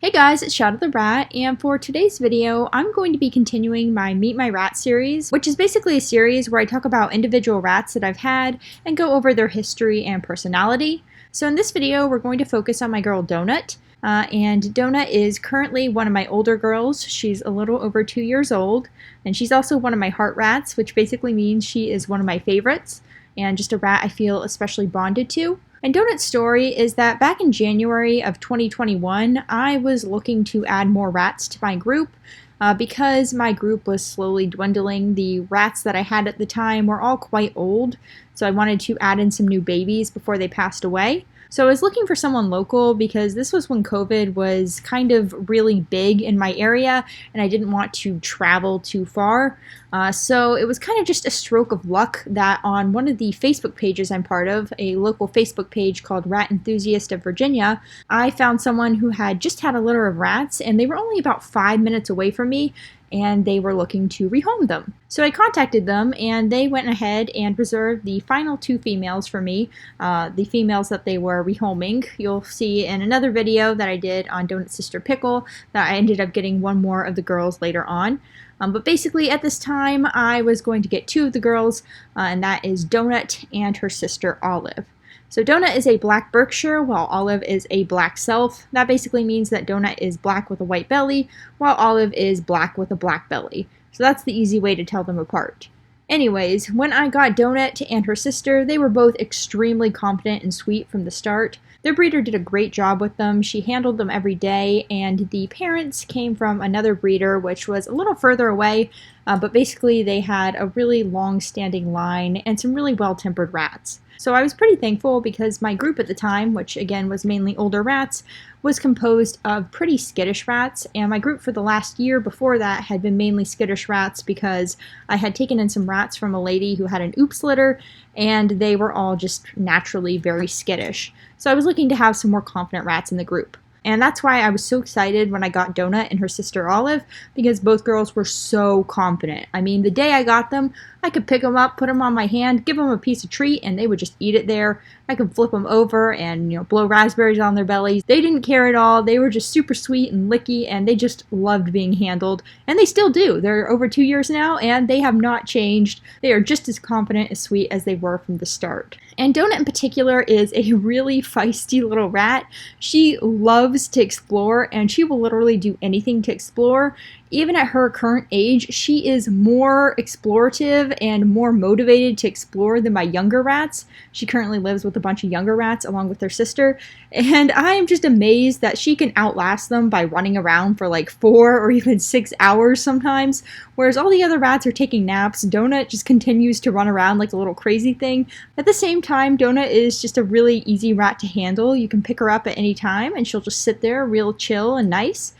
Hey guys, it's Shadow the Rat, and for today's video, I'm going to be continuing my Meet My Rat series, which is basically a series where I talk about individual rats that I've had and go over their history and personality. So in this video, we're going to focus on my girl Donut, and Donut is currently one of my older girls. She's a little over 2 years old, and she's also one of my heart rats, which basically means she is one of my favorites, and just a rat I feel especially bonded to. And Donut's story is that back in January of 2021, I was looking to add more rats to my group because my group was slowly dwindling. The rats that I had at the time were all quite old, so I wanted to add in some new babies before they passed away. So I was looking for someone local because this was when COVID was kind of really big in my area and I didn't want to travel too far. So it was kind of just a stroke of luck that on one of the Facebook pages I'm part of, a local Facebook page called Rat Enthusiast of Virginia, I found someone who had just had a litter of rats and they were only about 5 minutes away from me, and they were looking to rehome them. So I contacted them and they went ahead and reserved the final 2 females for me, the females that they were rehoming. You'll see in another video that I did on Donut's sister Pickle that I ended up getting one more of the girls later on. But basically at this time I was going to get 2 of the girls, and that is Donut and her sister Olive. So Donut is a black Berkshire, while Olive is a black Self. That basically means that Donut is black with a white belly, while Olive is black with a black belly. So that's the easy way to tell them apart. Anyways, when I got Donut and her sister, they were both extremely confident and sweet from the start. Their breeder did a great job with them. She handled them every day, and the parents came from another breeder, which was a little further away, but basically they had a really long-standing line and some really well-tempered rats. So I was pretty thankful because my group at the time, which again was mainly older rats, was composed of pretty skittish rats, and my group for the last year before that had been mainly skittish rats because I had taken in some rats from a lady who had an oops litter, and they were all just naturally very skittish. So I was looking to have some more confident rats in the group. And that's why I was so excited when I got Donut and her sister Olive, because both girls were so confident. I mean, the day I got them, I could pick them up, put them on my hand, give them a piece of treat, and they would just eat it there. I could flip them over and, blow raspberries on their bellies. They didn't care at all. They were just super sweet and licky, and they just loved being handled. And they still do. They're over 2 years now, and they have not changed. They are just as confident and sweet as they were from the start. And Donut in particular is a really feisty little rat. She loves to explore, and she will literally do anything to explore. Even at her current age, she is more explorative and more motivated to explore than my younger rats. She currently lives with a bunch of younger rats along with her sister, and I am just amazed that she can outlast them by running around for like 4 or even 6 hours sometimes, whereas all the other rats are taking naps. Donut just continues to run around like a little crazy thing. At the same time, Donut is just a really easy rat to handle. You can pick her up at any time and she'll just sit there real chill and nice.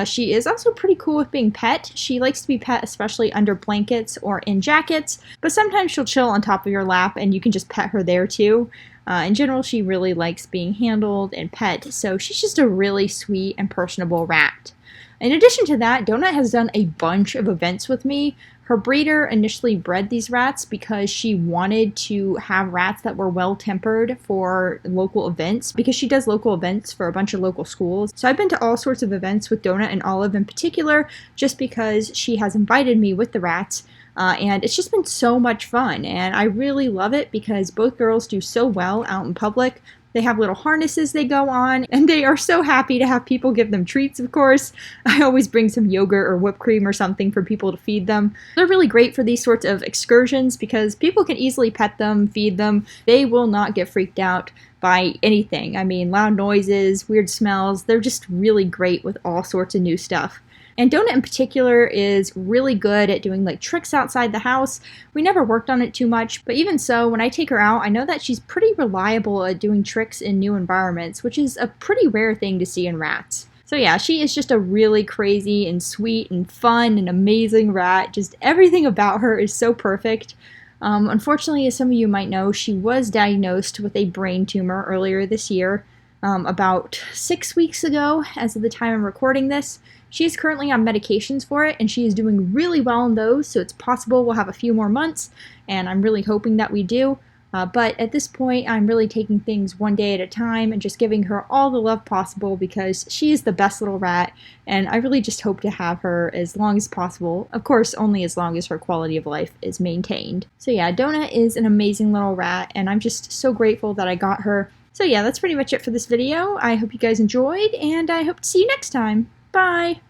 She is also pretty cool with being pet. She likes to be pet especially under blankets or in jackets, but sometimes she'll chill on top of your lap and you can just pet her there too. In general, she really likes being handled and pet, so she's just a really sweet and personable rat. In addition to that, Donut has done a bunch of events with me. Her breeder initially bred these rats because she wanted to have rats that were well-tempered for local events, because she does local events for a bunch of local schools. So I've been to all sorts of events with Donut and Olive in particular, just because she has invited me with the rats. And it's just been so much fun, and I really love it because both girls do so well out in public. They have little harnesses they go on, and they are so happy to have people give them treats, of course. I always bring some yogurt or whipped cream or something for people to feed them. They're really great for these sorts of excursions because people can easily pet them, feed them. They will not get freaked out by anything. I mean, loud noises, weird smells. They're just really great with all sorts of new stuff. And Donut in particular is really good at doing like tricks outside the house. We never worked on it too much, but even so, when I take her out, I know that she's pretty reliable at doing tricks in new environments, which is a pretty rare thing to see in rats. So yeah, she is just a really crazy and sweet and fun and amazing rat. Just everything about her is so perfect. Unfortunately, as some of you might know, she was diagnosed with a brain tumor earlier this year. About 6 weeks ago, as of the time I'm recording this. She is currently on medications for it, and she is doing really well on those, so it's possible we'll have a few more months, and I'm really hoping that we do. But at this point, I'm really taking things one day at a time and just giving her all the love possible because she is the best little rat, and I really just hope to have her as long as possible. Of course, only as long as her quality of life is maintained. So yeah, Donut is an amazing little rat, and I'm just so grateful that I got her. So yeah, that's pretty much it for this video. I hope you guys enjoyed, and I hope to see you next time. Bye!